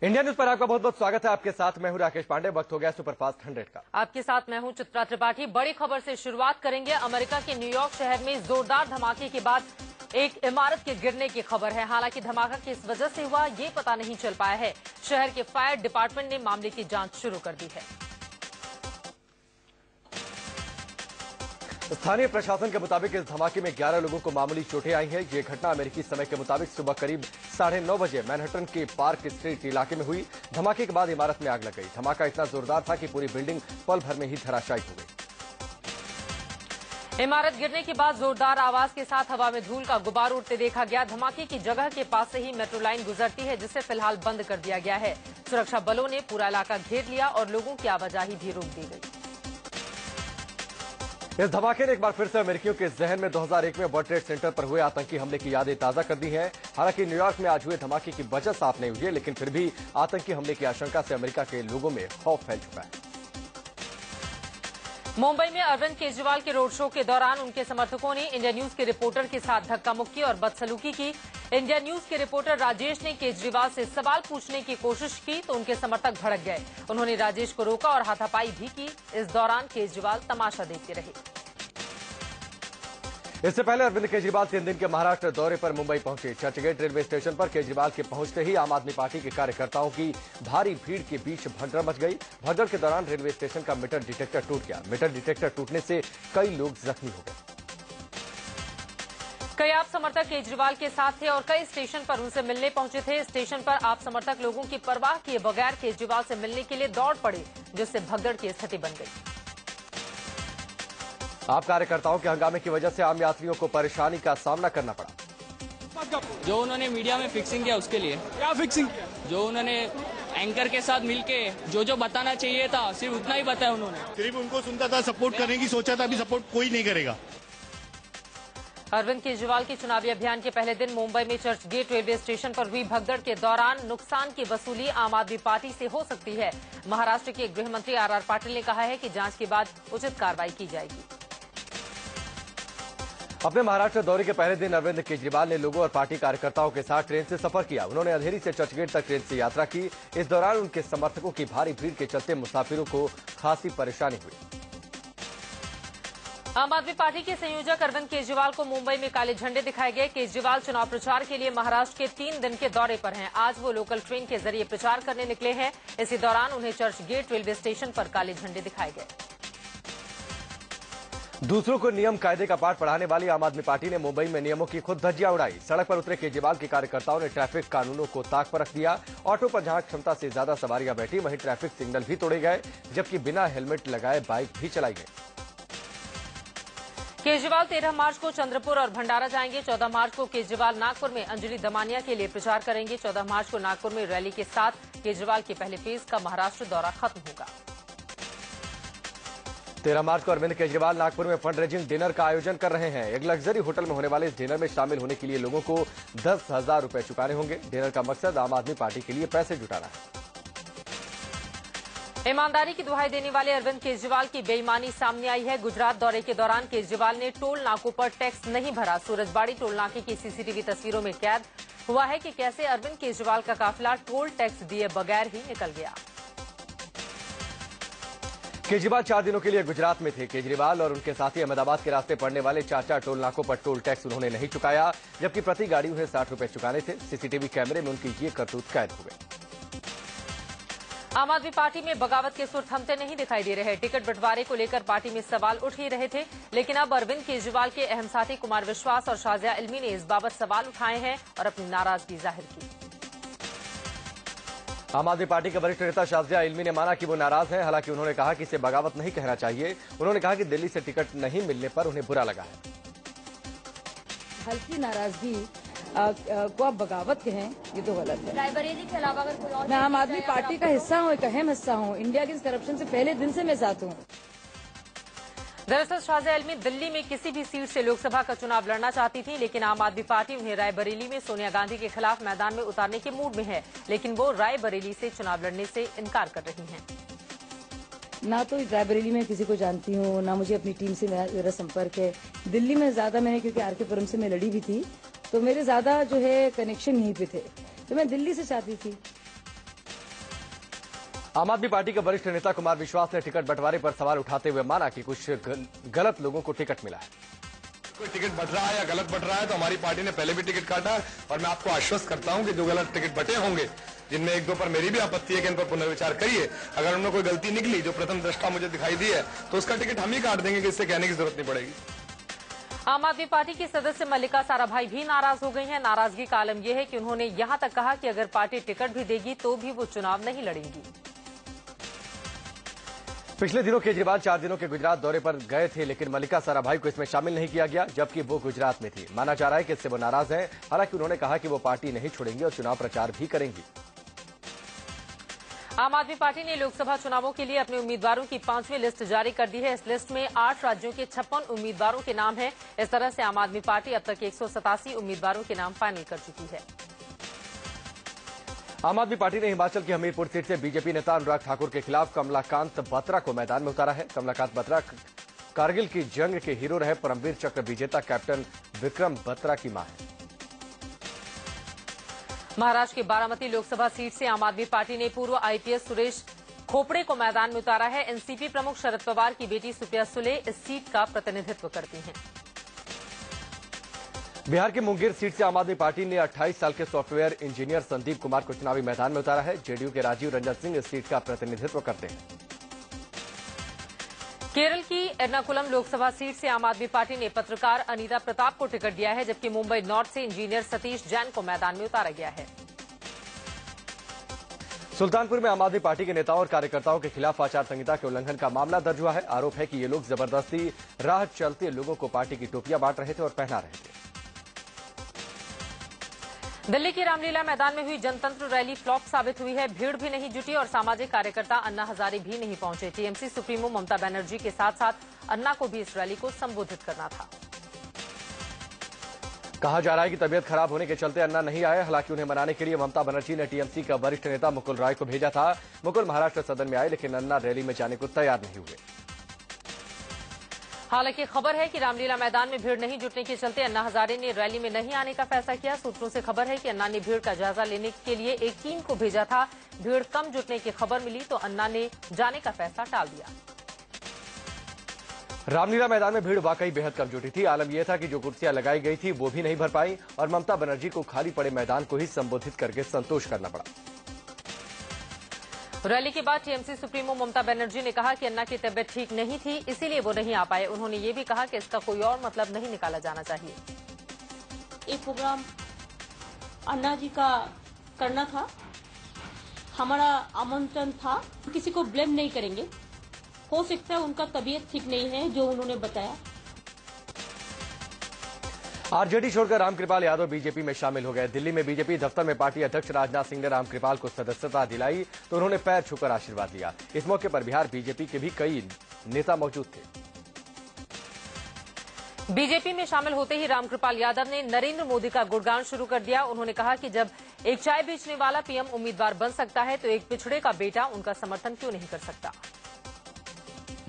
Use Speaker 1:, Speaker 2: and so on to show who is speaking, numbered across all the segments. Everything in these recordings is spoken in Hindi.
Speaker 1: इंडिया न्यूज पर आपका बहुत बहुत स्वागत है। आपके साथ मैं हूं राकेश पांडे। वक्त हो गया सुपरफास्ट 100 का।
Speaker 2: आपके साथ मैं हूं चित्रा त्रिपाठी। बड़ी खबर से शुरुआत करेंगे। अमेरिका के न्यूयॉर्क शहर में जोरदार धमाके के बाद एक इमारत के गिरने की खबर है। हालांकि धमाका किस वजह से हुआ ये पता नहीं चल पाया है। शहर के फायर डिपार्टमेंट ने मामले की जांच शुरू कर दी है।
Speaker 1: स्थानीय प्रशासन के मुताबिक इस धमाके में 11 लोगों को मामूली चोटें आई हैं। ये घटना अमेरिकी समय के मुताबिक सुबह करीब 9:30 बजे मैनहट्टन के पार्क स्ट्रीट इलाके में हुई। धमाके के बाद इमारत में आग लग गई। धमाका इतना जोरदार था कि पूरी बिल्डिंग पल भर में ही धराशायी हो गई।
Speaker 2: इमारत गिरने के बाद जोरदार आवाज के साथ हवा में धूल का गुबार उड़ते देखा गया। धमाके की जगह के पास से ही मेट्रो लाइन गुजरती है, जिसे फिलहाल बंद कर दिया गया है। सुरक्षा बलों ने पूरा इलाका घेर लिया और लोगों की आवाजाही भी रोक दी गई।
Speaker 1: इस धमाके ने एक बार फिर से अमेरिकियों के जहन में 2001 में वर्ल्ड ट्रेड सेंटर पर हुए आतंकी हमले की यादें ताजा कर दी हैं। हालांकि न्यूयॉर्क में आज हुए धमाके की वजह साफ नहीं हुई है, लेकिन फिर भी आतंकी हमले की आशंका से अमेरिका के लोगों में खौफ फैल चुका है।
Speaker 2: मुंबई में अरविंद केजरीवाल के रोड शो के दौरान उनके समर्थकों ने इंडिया न्यूज के रिपोर्टर के साथ धक्का मुक्की और बदसलूकी की। इंडिया न्यूज के रिपोर्टर राजेश ने केजरीवाल से सवाल पूछने की कोशिश की तो उनके समर्थक भड़क गए। उन्होंने राजेश को रोका और हाथापाई भी की। इस दौरान केजरीवाल तमाशा देखते रहे।
Speaker 1: इससे पहले अरविंद केजरीवाल 3 दिन के महाराष्ट्र दौरे पर मुंबई पहुंचे। चर्चगेट रेलवे स्टेशन पर केजरीवाल के पहुंचते ही आम आदमी पार्टी के कार्यकर्ताओं की भारी भीड़ के बीच भगदड़ मच गई। भगदड़ के दौरान रेलवे स्टेशन का मीटर डिटेक्टर टूट गया। मीटर डिटेक्टर टूटने से कई लोग जख्मी हो गए।
Speaker 2: कई आप समर्थक केजरीवाल के साथ थे और कई स्टेशन पर उनसे मिलने पहुंचे थे। स्टेशन पर आप समर्थक लोगों की परवाह किए बगैर केजरीवाल से मिलने के लिए दौड़ पड़े, जिससे भगदड़ की स्थिति बन गई।
Speaker 1: आप कार्यकर्ताओं के हंगामे की वजह से आम यात्रियों को परेशानी का सामना करना पड़ा।
Speaker 3: जो उन्होंने मीडिया में फिक्सिंग किया उसके लिए।
Speaker 4: क्या फिक्सिंग किया?
Speaker 3: जो उन्होंने एंकर के साथ मिलके जो बताना चाहिए था सिर्फ उतना ही बताया उन्होंने।
Speaker 4: सिर्फ उनको सुनता था, सपोर्ट करने की सोचा था, अभी सपोर्ट कोई नहीं करेगा।
Speaker 2: अरविंद केजरीवाल के चुनावी अभियान के पहले दिन मुंबई में चर्च गेट रेलवे स्टेशन पर हुई भगदड़ के दौरान नुकसान की वसूली आम आदमी पार्टी से हो सकती है। महाराष्ट्र के गृह मंत्री आर पाटिल ने कहा है कि जांच के बाद उचित कार्रवाई की जाएगी।
Speaker 1: अपने महाराष्ट्र दौरे के पहले दिन अरविंद केजरीवाल ने लोगों और पार्टी कार्यकर्ताओं के साथ ट्रेन से सफर किया। उन्होंने अंधेरी से चर्चगेट तक ट्रेन से यात्रा की। इस दौरान उनके समर्थकों की भारी भीड़ के चलते मुसाफिरों को खासी परेशानी हुई।
Speaker 2: आम आदमी पार्टी के संयोजक अरविंद केजरीवाल को मुंबई में काले झंडे दिखाए गए। केजरीवाल चुनाव प्रचार के लिए महाराष्ट्र के 3 दिन के दौरे पर हैं। आज वो लोकल ट्रेन के जरिए प्रचार करने निकले हैं। इसी दौरान उन्हें चर्च गेट रेलवे स्टेशन पर काले झंडे दिखाए गए।
Speaker 1: दूसरों को नियम कायदे का पाठ पढ़ाने वाली आम आदमी पार्टी ने मुंबई में नियमों की खुद धज्जियां उड़ाई। सड़क पर उतरे केजरीवाल के कार्यकर्ताओं ने ट्रैफिक कानूनों को ताक पर रख दिया। ऑटो पर जहां क्षमता से ज्यादा सवारियां बैठी, वहीं ट्रैफिक सिग्नल भी तोड़े गए, जबकि बिना हेलमेट लगाए बाइक भी चलाई गई।
Speaker 2: केजरीवाल 13 मार्च को चंद्रपुर और भंडारा जाएंगे। 14 मार्च को केजरीवाल नागपुर में अंजलि दमानिया के लिए प्रचार करेंगे। 14 मार्च को नागपुर में रैली के साथ केजरीवाल के पहले फेज का महाराष्ट्र दौरा खत्म होगा।
Speaker 1: 13 मार्च को अरविंद केजरीवाल नागपुर में फंड रेजिंग डिनर का आयोजन कर रहे हैं। एक लग्जरी होटल में होने वाले इस डिनर में शामिल होने के लिए लोगों को 10,000 रुपए चुकाने होंगे। डिनर का मकसद आम आदमी पार्टी के लिए पैसे जुटाना है।
Speaker 2: ईमानदारी की दुहाई देने वाले अरविंद केजरीवाल की बेईमानी सामने आई है। गुजरात दौरे के दौरान केजरीवाल ने टोल नाकों पर टैक्स नहीं भरा। सूरजबाड़ी टोल नाके की सीसीटीवी तस्वीरों में कैद हुआ है कि कैसे अरविंद केजरीवाल का काफिला टोल टैक्स दिए बगैर ही निकल गया।
Speaker 1: केजरीवाल 4 दिनों के लिए गुजरात में थे। केजरीवाल और उनके साथी अहमदाबाद के रास्ते पड़ने वाले 4 टोल नाकों पर टोल टैक्स उन्होंने नहीं चुकाया, जबकि प्रति गाड़ी उन्हें 60 रुपए चुकाने थे। सीसीटीवी कैमरे में उनकी ये करतूत कैद हो गई।
Speaker 2: आम आदमी पार्टी में बगावत के सुर थमते नहीं दिखाई दे रहे। टिकट बंटवारे को लेकर पार्टी में सवाल उठ ही रहे थे, लेकिन अब अरविंद केजरीवाल के अहम साथी कुमार विश्वास और शाजिया इल्मी ने इस बाबत सवाल उठाए हैं और अपनी नाराजगी जाहिर की।
Speaker 1: आम आदमी पार्टी के वरिष्ठ नेता शाजिया इल्मी ने माना कि वो नाराज हैं। हालांकि उन्होंने कहा कि इसे बगावत नहीं कहना चाहिए। उन्होंने कहा कि दिल्ली से टिकट नहीं मिलने पर उन्हें बुरा लगा है।
Speaker 5: हल्की नाराजगी को आप बगावत कहें, ये तो गलत है।
Speaker 6: रायबरेली के अलावा अगर कोई और
Speaker 5: मैं आम आदमी पार्टी का हिस्सा हूँ, एक अहम हिस्सा हूँ। इंडिया के करप्शन से पहले दिन से मैं साथ हूँ।
Speaker 2: दरअसल शाजिया इल्मी दिल्ली में किसी भी सीट से लोकसभा का चुनाव लड़ना चाहती थी, लेकिन आम आदमी पार्टी उन्हें रायबरेली में सोनिया गांधी के खिलाफ मैदान में उतारने के मूड में है। लेकिन वो रायबरेली से चुनाव लड़ने से इनकार कर रही हैं।
Speaker 5: ना तो रायबरेली में किसी को जानती हूँ, ना मुझे अपनी टीम से मेरा संपर्क है। दिल्ली में ज्यादा मैंने, क्योंकि आर के पुरम से मैं लड़ी भी थी, तो मेरे ज्यादा जो है कनेक्शन यहीं पे थे, तो मैं दिल्ली से चाहती थी।
Speaker 1: आम आदमी पार्टी के वरिष्ठ नेता कुमार विश्वास ने टिकट बंटवारे पर सवाल उठाते हुए माना कि कुछ गलत लोगों को टिकट मिला है।
Speaker 6: कोई टिकट बट रहा है या गलत बट रहा है तो हमारी पार्टी ने पहले भी टिकट काटा है और मैं आपको आश्वस्त करता हूं कि जो गलत टिकट बटे होंगे, जिनमें एक दो पर मेरी भी आपत्ति है कि इन पर पुनर्विचार करिए। अगर उनमें कोई गलती निकली जो प्रथम दृष्टा मुझे दिखाई दी है तो उसका टिकट हम ही काट देंगे, किससे कहने की जरूरत नहीं पड़ेगी।
Speaker 2: आम आदमी पार्टी की सदस्य मल्लिका साराभाई भी नाराज हो गई हैं। नाराजगी का आलम यह है कि उन्होंने यहां तक कहा कि अगर पार्टी टिकट भी देगी तो भी वो चुनाव नहीं लड़ेंगी।
Speaker 1: पिछले दिनों केजरीवाल 4 दिनों के गुजरात दौरे पर गए थे, लेकिन मल्लिका साराभाई को इसमें शामिल नहीं किया गया, जबकि वो गुजरात में थी। माना जा रहा है कि इससे वो नाराज हैं। हालांकि उन्होंने कहा कि वो पार्टी नहीं छोड़ेंगी और चुनाव प्रचार भी करेंगी।
Speaker 2: आम आदमी पार्टी ने लोकसभा चुनावों के लिए अपने उम्मीदवारों की 5वीं लिस्ट जारी कर दी है। इस लिस्ट में 8 राज्यों के 56 उम्मीदवारों के नाम हैं। इस तरह से आम आदमी पार्टी अब तक 187 उम्मीदवारों के नाम फाइनल कर चुकी है।
Speaker 1: आम आदमी पार्टी ने हिमाचल की हमीरपुर सीट से बीजेपी नेता अनुराग ठाकुर के खिलाफ कमलाकांत बत्रा को मैदान में उतारा है। कमलाकांत बत्रा कारगिल की जंग के हीरो रहे परमवीर चक्र विजेता कैप्टन विक्रम बत्रा की मां है।
Speaker 2: महाराष्ट्र की बारामती लोकसभा सीट से आम आदमी पार्टी ने पूर्व आईपीएस सुरेश खोपड़े को मैदान में उतारा है। एनसीपी प्रमुख शरद पवार की बेटी सुप्रिया सुले इस सीट का प्रतिनिधित्व करती हैं।
Speaker 1: बिहार की मुंगेर सीट से आम आदमी पार्टी ने 28 साल के सॉफ्टवेयर इंजीनियर संदीप कुमार को चुनावी मैदान में उतारा है। जेडीयू के राजीव रंजन सिंह इस सीट का प्रतिनिधित्व करते हैं।
Speaker 2: केरल की एर्नाकुलम लोकसभा सीट से आम आदमी पार्टी ने पत्रकार अनीता प्रताप को टिकट दिया है, जबकि मुंबई नॉर्थ से इंजीनियर सतीश जैन को मैदान में उतारा गया है।
Speaker 1: सुल्तानपुर में आम आदमी पार्टी के नेताओं और कार्यकर्ताओं के खिलाफ आचार संहिता के उल्लंघन का मामला दर्ज हुआ है। आरोप है कि ये लोग जबरदस्ती राह चलते लोगों को पार्टी की टोपियां बांट रहे थे और पहना रहे थे।
Speaker 2: दिल्ली की रामलीला मैदान में हुई जनतंत्र रैली फ्लॉप साबित हुई है। भीड़ भी नहीं जुटी और सामाजिक कार्यकर्ता अन्ना हजारे भी नहीं पहुंचे। टीएमसी सुप्रीमो ममता बनर्जी के साथ साथ अन्ना को भी इस रैली को संबोधित करना था।
Speaker 1: कहा जा रहा है कि तबियत खराब होने के चलते अन्ना नहीं आए। हालांकि उन्हें मनाने के लिए ममता बनर्जी ने टीएमसी का वरिष्ठ नेता मुकुल रॉय को भेजा था। मुकुल महाराष्ट्र सदन में आए, लेकिन अन्ना रैली में जाने को तैयार नहीं हुए।
Speaker 2: हालांकि खबर है कि रामलीला मैदान में भीड़ नहीं जुटने के चलते अन्ना हजारे ने रैली में नहीं आने का फैसला किया। सूत्रों से खबर है कि अन्ना ने भीड़ का जायजा लेने के लिए एक टीम को भेजा था। भीड़ कम जुटने की खबर मिली तो अन्ना ने जाने का फैसला टाल दिया।
Speaker 1: रामलीला मैदान में भीड़ वाकई बेहद कम जुटी थी। आलम यह था कि जो कुर्सियां लगाई गई थी वो भी नहीं भर पाई और ममता बनर्जी को खाली पड़े मैदान को ही संबोधित करके संतोष करना पड़ा।
Speaker 2: रैली के बाद टीएमसी सुप्रीमो ममता बनर्जी ने कहा कि अन्ना की तबियत ठीक नहीं थी, इसीलिए वो नहीं आ पाए। उन्होंने ये भी कहा कि इसका कोई और मतलब नहीं निकाला जाना चाहिए।
Speaker 7: एक प्रोग्राम अन्ना जी का करना था, हमारा आमंत्रण था, किसी को ब्लेम नहीं करेंगे। हो सकता है उनका तबीयत ठीक नहीं है जो उन्होंने बताया।
Speaker 1: आरजेडी छोड़कर रामकृपाल यादव बीजेपी में शामिल हो गए। दिल्ली में बीजेपी दफ्तर में पार्टी अध्यक्ष राजनाथ सिंह ने रामकृपाल को सदस्यता दिलाई तो उन्होंने पैर छूकर आशीर्वाद दिया। इस मौके पर बिहार बीजेपी के भी कई नेता मौजूद थे।
Speaker 2: बीजेपी में शामिल होते ही रामकृपाल यादव ने नरेंद्र मोदी का गुणगान शुरू कर दिया। उन्होंने कहा कि जब एक चाय बेचने वाला पीएम उम्मीदवार बन सकता है तो एक पिछड़े का बेटा उनका समर्थन क्यों नहीं कर सकता।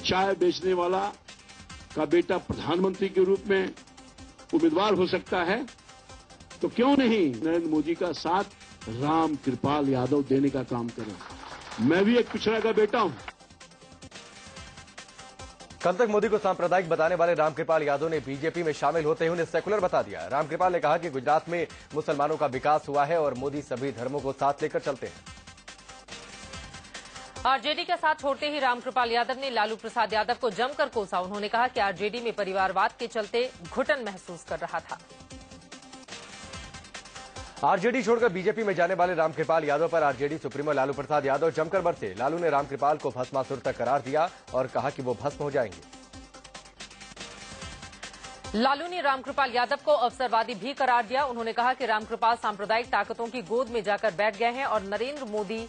Speaker 8: चाय बेचने वाला का बेटा प्रधानमंत्री के रूप में उम्मीदवार हो सकता है तो क्यों नहीं नरेंद्र मोदी का साथ रामकृपाल यादव देने का काम करें। मैं भी एक पिछड़ा का बेटा हूं।
Speaker 1: कल तक मोदी को सांप्रदायिक बताने वाले रामकृपाल यादव ने बीजेपी में शामिल होते ही उन्हें सेकुलर बता दिया। रामकृपाल ने कहा कि गुजरात में मुसलमानों का विकास हुआ है और मोदी सभी धर्मों को साथ लेकर चलते हैं।
Speaker 2: आरजेडी का साथ छोड़ते ही रामकृपाल यादव ने लालू प्रसाद यादव को जमकर कोसा। उन्होंने कहा कि आरजेडी में परिवारवाद के चलते घुटन महसूस कर रहा था।
Speaker 1: आरजेडी छोड़कर बीजेपी में जाने वाले रामकृपाल यादव पर आरजेडी सुप्रीमो लालू प्रसाद यादव जमकर बरसे। लालू ने रामकृपाल को भस्मासुर तक करार दिया और कहा कि वो भस्म हो जाएंगे।
Speaker 2: लालू ने रामकृपाल यादव को अवसरवादी भी करार दिया। उन्होंने कहा कि रामकृपाल सांप्रदायिक ताकतों की गोद में जाकर बैठ गए हैं और नरेंद्र मोदी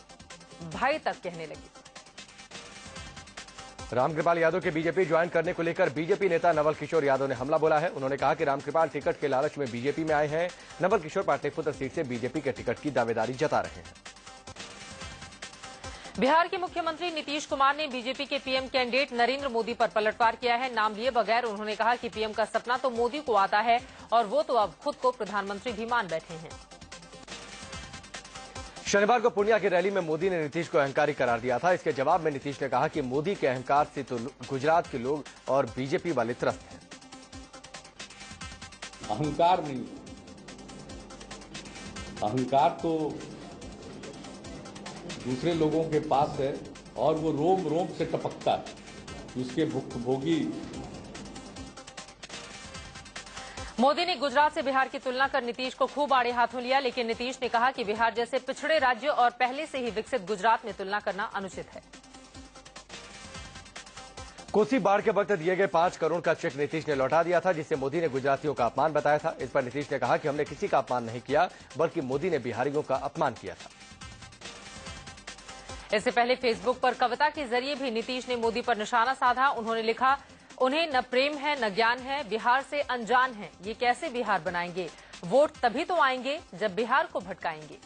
Speaker 2: भाई तक कहने लगे।
Speaker 1: रामकृपाल यादव के बीजेपी ज्वाइन करने को लेकर बीजेपी नेता नवल किशोर यादव ने हमला बोला है। उन्होंने कहा कि रामकृपाल टिकट के लालच में बीजेपी में आए हैं। नवल किशोर पाटलिपुत्र सीट से बीजेपी के टिकट की दावेदारी जता रहे हैं।
Speaker 2: बिहार के मुख्यमंत्री नीतीश कुमार ने बीजेपी के पीएम कैंडिडेट नरेंद्र मोदी पर पलटवार किया है। नाम लिए बगैर उन्होंने कहा कि पीएम का सपना तो मोदी को आता है और वो तो अब खुद को प्रधानमंत्री भी मान बैठे हैं।
Speaker 1: शनिवार को पूर्णिया की रैली में मोदी ने नीतीश को अहंकारी करार दिया था। इसके जवाब में नीतीश ने कहा कि मोदी के अहंकार से तो गुजरात के लोग और बीजेपी वाले त्रस्त हैं।
Speaker 9: अहंकार नहीं, अहंकार तो दूसरे लोगों के पास है और वो रोम रोम से टपकता है। उसके भुक्तभोगी
Speaker 2: मोदी ने गुजरात से बिहार की तुलना कर नीतीश को खूब आड़े हाथों लिया, लेकिन नीतीश ने कहा कि बिहार जैसे पिछड़े राज्य और पहले से ही विकसित गुजरात में तुलना करना अनुचित है।
Speaker 1: कोसी बाढ़ के वक्त दिए गए 5 करोड़ का चेक नीतीश ने लौटा दिया था, जिसे मोदी ने गुजरातियों का अपमान बताया था। इस पर नीतीश ने कहा कि हमने किसी का अपमान नहीं किया, बल्कि मोदी ने बिहारियों का अपमान किया था।
Speaker 2: इससे पहले फेसबुक पर कविता के जरिए भी नीतीश ने मोदी पर निशाना साधा। उन्होंने लिखा, उन्हें न प्रेम है न ज्ञान है, बिहार से अनजान है, ये कैसे बिहार बनाएंगे? वोट तभी तो आएंगे जब बिहार को भटकाएंगे।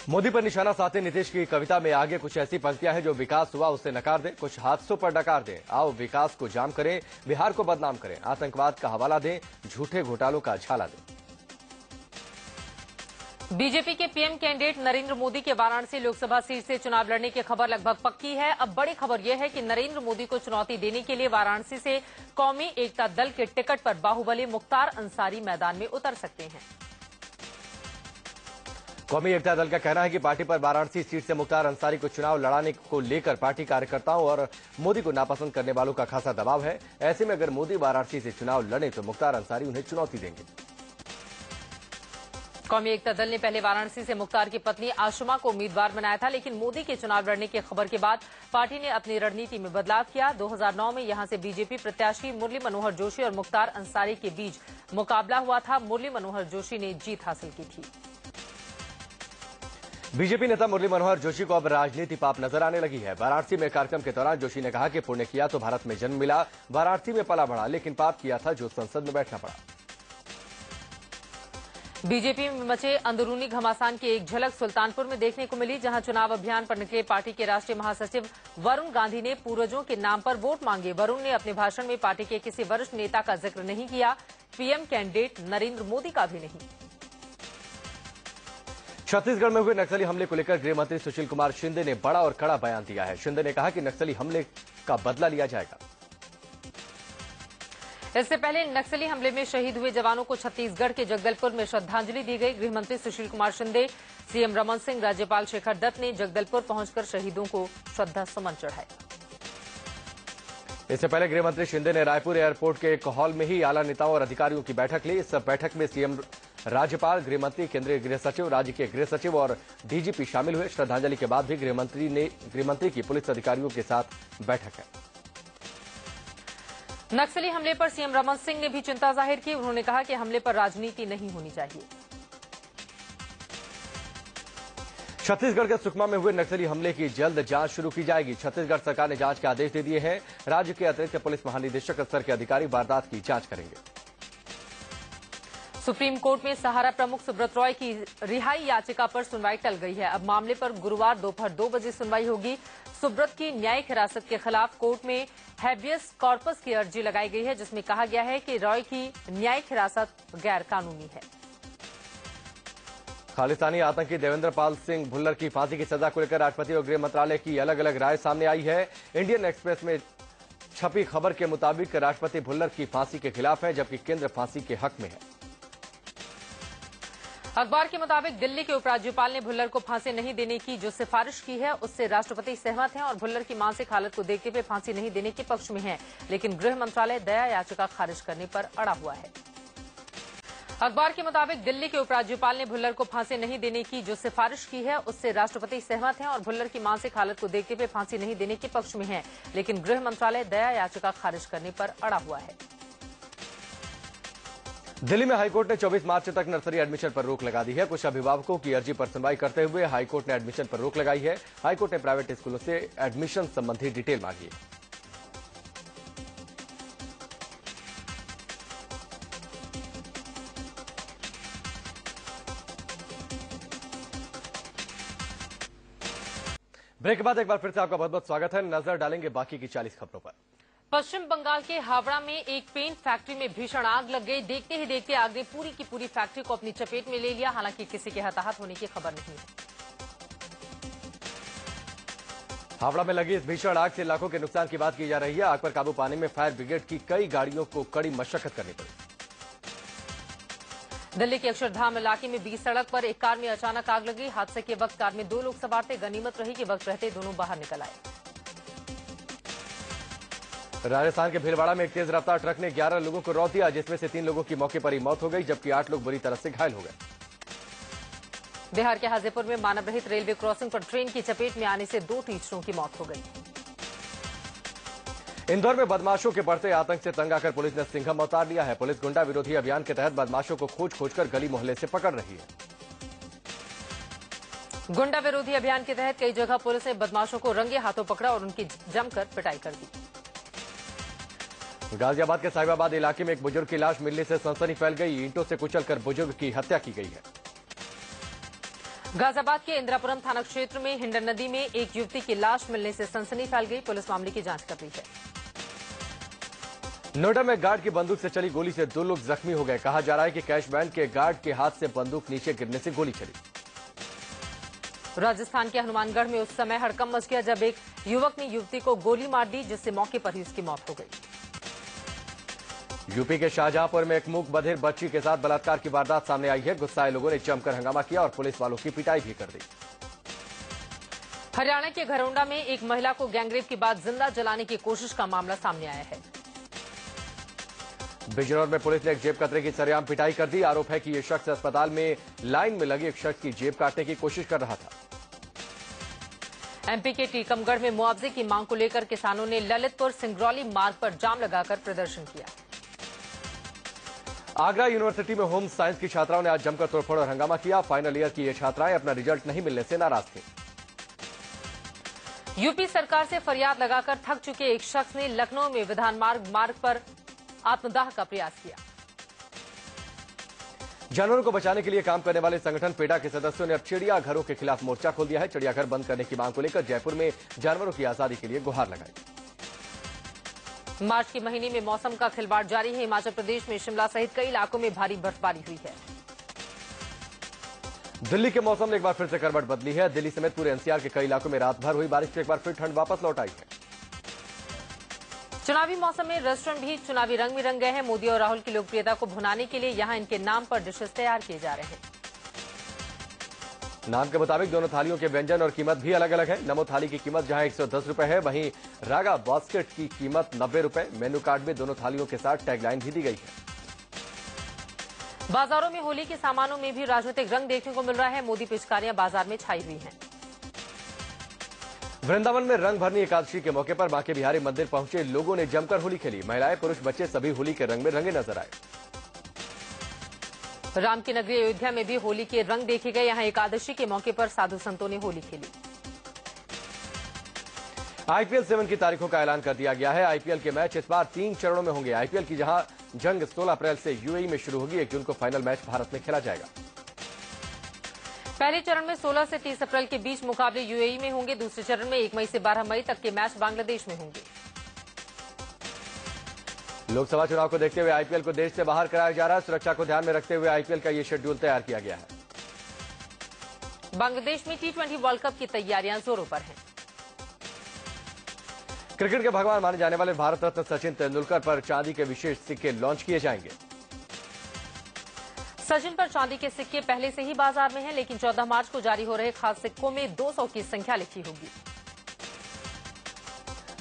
Speaker 1: मोदी पर निशाना साधते नीतीश की कविता में आगे कुछ ऐसी पंक्तियां हैं जो विकास हुआ उसे नकार दें, कुछ हादसों पर डकार दें। आओ विकास को जाम करें, बिहार को बदनाम करें, आतंकवाद का हवाला दें, झूठे घोटालों का झाला दें।
Speaker 2: बीजेपी के पीएम कैंडिडेट नरेंद्र मोदी के वाराणसी लोकसभा सीट से चुनाव लड़ने की खबर लगभग पक्की है। अब बड़ी खबर यह है कि नरेंद्र मोदी को चुनौती देने के लिए वाराणसी से कौमी एकता दल के टिकट पर बाहुबली मुख्तार अंसारी मैदान में उतर सकते हैं।
Speaker 1: कौमी एकता दल का कहना है कि पार्टी पर वाराणसी सीट से मुख्तार अंसारी को चुनाव लड़ाने को लेकर पार्टी कार्यकर्ताओं और मोदी को नापसंद करने वालों का खासा दबाव है। ऐसे में अगर मोदी वाराणसी से चुनाव लड़े तो मुख्तार अंसारी उन्हें चुनौती देंगे।
Speaker 2: कौमी एकता दल ने पहले वाराणसी से मुख्तार की पत्नी आशुमा को उम्मीदवार बनाया था, लेकिन मोदी के चुनाव लड़ने की खबर के बाद पार्टी ने अपनी रणनीति में बदलाव किया। 2009 में यहां से बीजेपी प्रत्याशी मुरली मनोहर जोशी और मुख्तार अंसारी के बीच मुकाबला हुआ था। मुरली मनोहर जोशी ने जीत हासिल की थी।
Speaker 1: बीजेपी नेता मुरली मनोहर जोशी को अब राजनीति पाप नजर आने लगी है। वाराणसी में कार्यक्रम के दौरान जोशी ने कहा कि पुण्य किया तो भारत में जन्म मिला, वाराणसी में पला बढ़ा, लेकिन पाप किया था जो संसद में बैठना पड़ा।
Speaker 2: बीजेपी में मचे अंदरूनी घमासान की एक झलक सुल्तानपुर में देखने को मिली, जहां चुनाव अभियान पर निकले पार्टी के राष्ट्रीय महासचिव वरुण गांधी ने पूर्वजों के नाम पर वोट मांगे। वरुण ने अपने भाषण में पार्टी के किसी वरिष्ठ नेता का जिक्र नहीं किया, पीएम कैंडिडेट नरेंद्र मोदी का भी नहीं।
Speaker 1: छत्तीसगढ़ में हुए नक्सली हमले को लेकर गृह मंत्री सुशील कुमार शिंदे ने बड़ा और कड़ा बयान दिया है। शिंदे ने कहा कि नक्सली हमले का बदला लिया जाएगा।
Speaker 2: इससे पहले नक्सली हमले में शहीद हुए जवानों को छत्तीसगढ़ के जगदलपुर में श्रद्धांजलि दी गई। गृह मंत्री सुशील कुमार शिंदे, सीएम रमन सिंह, राज्यपाल शेखर दत्त ने जगदलपुर पहुंचकर शहीदों को श्रद्धा सुमन चढ़ाए।
Speaker 1: इससे पहले गृह मंत्री शिंदे ने रायपुर एयरपोर्ट के एक हॉल में ही आला नेताओं और अधिकारियों की बैठक ली। इस बैठक में सीएम, राज्यपाल, गृह मंत्री, केंद्रीय गृह सचिव, राज्य के गृह सचिव और डीजीपी शामिल हुए। श्रद्धांजलि के बाद भी गृह मंत्री की पुलिस अधिकारियों के साथ बैठक है।
Speaker 2: नक्सली हमले पर सीएम रमन सिंह ने भी चिंता जाहिर की। उन्होंने कहा कि हमले पर राजनीति नहीं होनी चाहिए।
Speaker 1: छत्तीसगढ़ के सुकमा में हुए नक्सली हमले की जल्द जांच शुरू की जाएगी। छत्तीसगढ़ सरकार ने जांच के आदेश दे दिए हैं। राज्य के अतिरिक्त पुलिस महानिदेशक स्तर के अधिकारी वारदात की जांच करेंगे।
Speaker 2: सुप्रीम कोर्ट में सहारा प्रमुख सुब्रत रॉय की रिहाई याचिका पर सुनवाई टल गई है। अब मामले पर गुरुवार दोपहर 2 बजे सुनवाई होगी। सुब्रत की न्यायिक हिरासत के खिलाफ कोर्ट में हैबियस कॉर्पस की अर्जी लगाई गई है, जिसमें कहा गया है कि रॉय की न्यायिक हिरासत गैर कानूनी है।
Speaker 1: खालिस्तानी आतंकी देवेंद्र पाल सिंह भुल्लर की फांसी की सजा को लेकर राष्ट्रपति और गृह मंत्रालय की अलग अलग राय सामने आई है। इंडियन एक्सप्रेस में छपी खबर के मुताबिक राष्ट्रपति भुल्लर की फांसी के खिलाफ है, जबकि केंद्र फांसी के हक में है।
Speaker 2: अखबार के मुताबिक दिल्ली के उपराज्यपाल ने भुल्लर को फांसी नहीं देने की जो सिफारिश की है उससे राष्ट्रपति सहमत हैं और भुल्लर की मानसिक हालत को देखते हुए फांसी नहीं देने के पक्ष में है, लेकिन गृह मंत्रालय दया याचिका खारिज करने पर अड़ा हुआ है। अखबार के मुताबिक दिल्ली के उपराज्यपाल ने भुल्लर को फांसी नहीं देने की जो सिफारिश की है उससे राष्ट्रपति सहमत हैं और भुल्लर की मानसिक हालत को देखते हुए फांसी नहीं देने के पक्ष में है, लेकिन गृह मंत्रालय दया याचिका खारिज करने पर अड़ा हुआ है।
Speaker 1: दिल्ली में हाईकोर्ट ने 24 मार्च तक नर्सरी एडमिशन पर रोक लगा दी है। कुछ अभिभावकों की अर्जी पर सुनवाई करते हुए हाईकोर्ट ने एडमिशन पर रोक लगाई है। हाईकोर्ट ने प्राइवेट स्कूलों से एडमिशन संबंधी डिटेल मांगी है। ब्रेक के बाद एक बार फिर से आपका बहुत बहुत स्वागत है। नजर डालेंगे बाकी की 40 खबरों पर।
Speaker 2: पश्चिम बंगाल के हावड़ा में एक पेंट फैक्ट्री में भीषण आग लग गई। देखते ही देखते आग ने पूरी की पूरी फैक्ट्री को अपनी चपेट में ले लिया। हालांकि किसी के हताहत होने की खबर नहीं है।
Speaker 1: हावड़ा में लगी इस भीषण आग से लाखों के नुकसान की बात की जा रही है। आग पर काबू पाने में फायर ब्रिगेड की कई गाड़ियों को कड़ी मशक्कत करनी पड़ी।
Speaker 2: दिल्ली के अक्षरधाम इलाके में बीच सड़क पर एक कार में अचानक आग लगी। हादसे के वक्त कार में 2 लोग सवार थे। गनीमत रही कि वक्त रहते दोनों बाहर निकल आए।
Speaker 1: राजस्थान के भीलवाड़ा में एक तेज रफ्तार ट्रक ने 11 लोगों को रौंद दिया, जिसमें से 3 लोगों की मौके पर ही मौत हो गई, जबकि 8 लोग बुरी तरह से घायल हो गए।
Speaker 2: बिहार के हाजीपुर में मानव रहित रेलवे क्रॉसिंग पर ट्रेन की चपेट में आने से 2 टीचरों की मौत हो गई।
Speaker 1: इंदौर में बदमाशों के बढ़ते आतंक से तंग आकर पुलिस ने सिंघम अवतार लिया है। पुलिस गुंडा विरोधी अभियान के तहत बदमाशों को खोज खोजकर गली मोहल्ले से पकड़ रही है।
Speaker 2: गुंडा विरोधी अभियान के तहत कई जगह पुलिस ने बदमाशों को रंगे हाथों पकड़ा और उनकी जमकर पिटाई कर दी।
Speaker 1: गाजियाबाद के साहिबाबाद इलाके में एक बुजुर्ग की लाश मिलने से सनसनी फैल गई। ईंटों से कुचलकर बुजुर्ग की हत्या की गई है।
Speaker 2: गाजियाबाद के इंदिरापुरम थाना क्षेत्र में हिंडन नदी में एक युवती की लाश मिलने से सनसनी फैल गई। पुलिस मामले की जांच कर रही है।
Speaker 1: नोएडा में गार्ड की बंदूक से चली गोली से 2 लोग जख्मी हो गए। कहा जा रहा है कि कैश वैन के गार्ड के हाथ से बंदूक नीचे गिरने से गोली चली।
Speaker 2: राजस्थान के हनुमानगढ़ में उस समय हड़कंप मच गया जब एक युवक ने युवती को गोली मार दी, जिससे मौके पर ही उसकी मौत हो गई।
Speaker 1: यूपी के शाहजहांपुर में एक मूक बधिर बच्ची के साथ बलात्कार की वारदात सामने आई है। गुस्साए लोगों ने जमकर हंगामा किया और पुलिस वालों की पिटाई भी कर दी।
Speaker 2: हरियाणा के घरौंडा में एक महिला को गैंगरेप के बाद जिंदा जलाने की कोशिश का मामला सामने आया है।
Speaker 1: बिजनौर में पुलिस ने एक जेब कतरे की सरेआम पिटाई कर दी। आरोप है कि यह शख्स अस्पताल में लाइन में लगे एक शख्स की जेब काटने की कोशिश कर रहा था।
Speaker 2: एमपी के टीकमगढ़ में मुआवजे की मांग को लेकर किसानों ने ललितपुर सिंगरौली मार्ग पर जाम लगाकर प्रदर्शन किया।
Speaker 1: आगरा यूनिवर्सिटी में होम साइंस की छात्राओं ने आज जमकर तोड़फोड़ और हंगामा किया। फाइनल ईयर की ये छात्राएं अपना रिजल्ट नहीं मिलने से नाराज थी।
Speaker 2: यूपी सरकार से फरियाद लगाकर थक चुके एक शख्स ने लखनऊ में विधान मार्ग पर आत्मदाह का प्रयास किया।
Speaker 1: जानवरों को बचाने के लिए काम करने वाले संगठन पेटा के सदस्यों ने अब चिड़ियाघरों के खिलाफ मोर्चा खोल दिया है। चिड़ियाघर बंद करने की मांग को लेकर जयपुर में जानवरों की आजादी के लिए गुहार लगाई।
Speaker 2: मार्च के महीने में मौसम का खिलवाड़ जारी है। हिमाचल प्रदेश में शिमला सहित कई इलाकों में भारी बर्फबारी हुई है।
Speaker 1: दिल्ली के मौसम ने एक बार फिर से करवट बदली है। दिल्ली समेत पूरे एनसीआर के कई इलाकों में रात भर हुई बारिश से एक बार फिर ठंड वापस लौट आई है।
Speaker 2: चुनावी मौसम में रेस्टोरेंट भी चुनावी रंग में रंग गए हैं। मोदी और राहुल की लोकप्रियता को भुनाने के लिए यहां इनके नाम पर डिशेस तैयार किए जा रहे हैं।
Speaker 1: नाम के मुताबिक दोनों थालियों के व्यंजन और कीमत भी अलग अलग है। नमो थाली की कीमत जहां 110 रुपए है, वहीं रागा बास्केट की कीमत 90 रुपए। मेनू कार्ड में दोनों थालियों के साथ टैगलाइन भी दी गई है।
Speaker 2: बाजारों में होली के सामानों में भी राजनीतिक रंग देखने को मिल रहा है। मोदी पिचकारियां बाजार में छाई हुई हैं।
Speaker 1: वृंदावन में रंग भरनी एकादशी के मौके पर बांके बिहारी मंदिर पहुंचे लोगों ने जमकर होली खेली। महिलाएं, पुरुष, बच्चे सभी होली के रंग में रंगे नजर आए।
Speaker 2: राम की नगरी अयोध्या में भी होली के रंग देखे गए। यहां एकादशी के मौके पर साधु संतों ने होली खेली।
Speaker 1: आईपीएल 7 की तारीखों का ऐलान कर दिया गया है। आईपीएल के मैच इस बार 3 चरणों में होंगे। आईपीएल की जहां जंग 16 अप्रैल से यूएई में शुरू होगी, 1 जून को फाइनल मैच भारत में खेला जाएगा।
Speaker 2: पहले चरण में 16 से 30 अप्रैल के बीच मुकाबले यूएई में होंगे। दूसरे चरण में 1 मई से 12 मई तक के मैच बांग्लादेश में होंगे।
Speaker 1: लोकसभा चुनाव को देखते हुए आईपीएल को देश से बाहर कराया जा रहा है। सुरक्षा को ध्यान में रखते हुए आईपीएल का ये शेड्यूल तैयार किया गया है।
Speaker 2: बांग्लादेश में T20 वर्ल्ड कप की तैयारियां जोरों पर हैं।
Speaker 1: क्रिकेट के भगवान माने जाने वाले भारत रत्न सचिन तेंदुलकर पर चांदी के विशेष सिक्के लॉन्च किए जाएंगे।
Speaker 2: सचिन पर चांदी के सिक्के पहले से ही बाजार में हैं, लेकिन 14 मार्च को जारी हो रहे खास सिक्कों में 200 की संख्या लिखी होगी।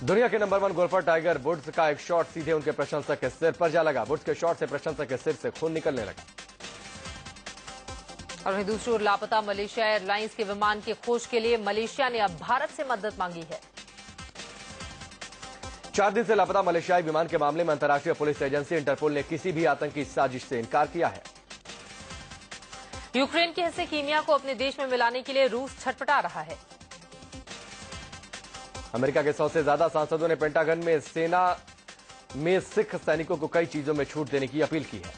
Speaker 1: दुनिया के नंबर 1 गोल्फर टाइगर वुड्स का एक शॉट सीधे उनके प्रशंसक के सिर पर जा लगा। वुड्स के शॉट से प्रशंसक के सिर से खून निकलने लगा।
Speaker 2: और वहीं दूसरी ओर लापता मलेशिया एयरलाइंस के विमान की खोज के लिए मलेशिया ने अब भारत से मदद मांगी है।
Speaker 1: 4 दिन से लापता मलेशियाई विमान के मामले में अंतर्राष्ट्रीय पुलिस एजेंसी इंटरपोल ने किसी भी आतंकी साजिश से इनकार किया है।
Speaker 2: यूक्रेन के हिस्से कीमिया को अपने देश में मिलाने के लिए रूस छटपटा रहा है।
Speaker 1: अमेरिका के 100 से ज्यादा सांसदों ने पेंटागन में सेना में सिख सैनिकों को कई चीजों में छूट देने की अपील की है।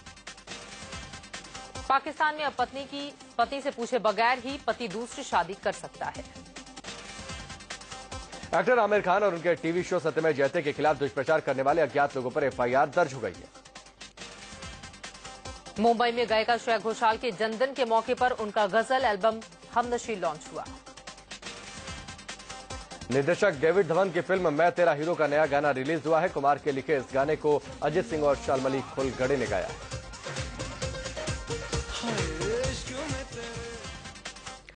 Speaker 2: पाकिस्तान में अब पत्नी से पूछे बगैर ही पति दूसरी शादी कर सकता है।
Speaker 1: एक्टर आमिर खान और उनके टीवी शो सत्यमेव जयते के खिलाफ दुष्प्रचार करने वाले अज्ञात लोगों पर एफआईआर दर्ज हो गई है।
Speaker 2: मुंबई में गायिका श्रेया घोषाल के जन्मदिन के मौके पर उनका गजल एल्बम हमनशी लॉन्च हुआ।
Speaker 1: निर्देशक डेविड धवन की फिल्म मैं तेरा हीरो का नया गाना रिलीज हुआ है। कुमार के लिखे इस गाने को अजित सिंह और शाल्मली खोलगड़े ने गाया।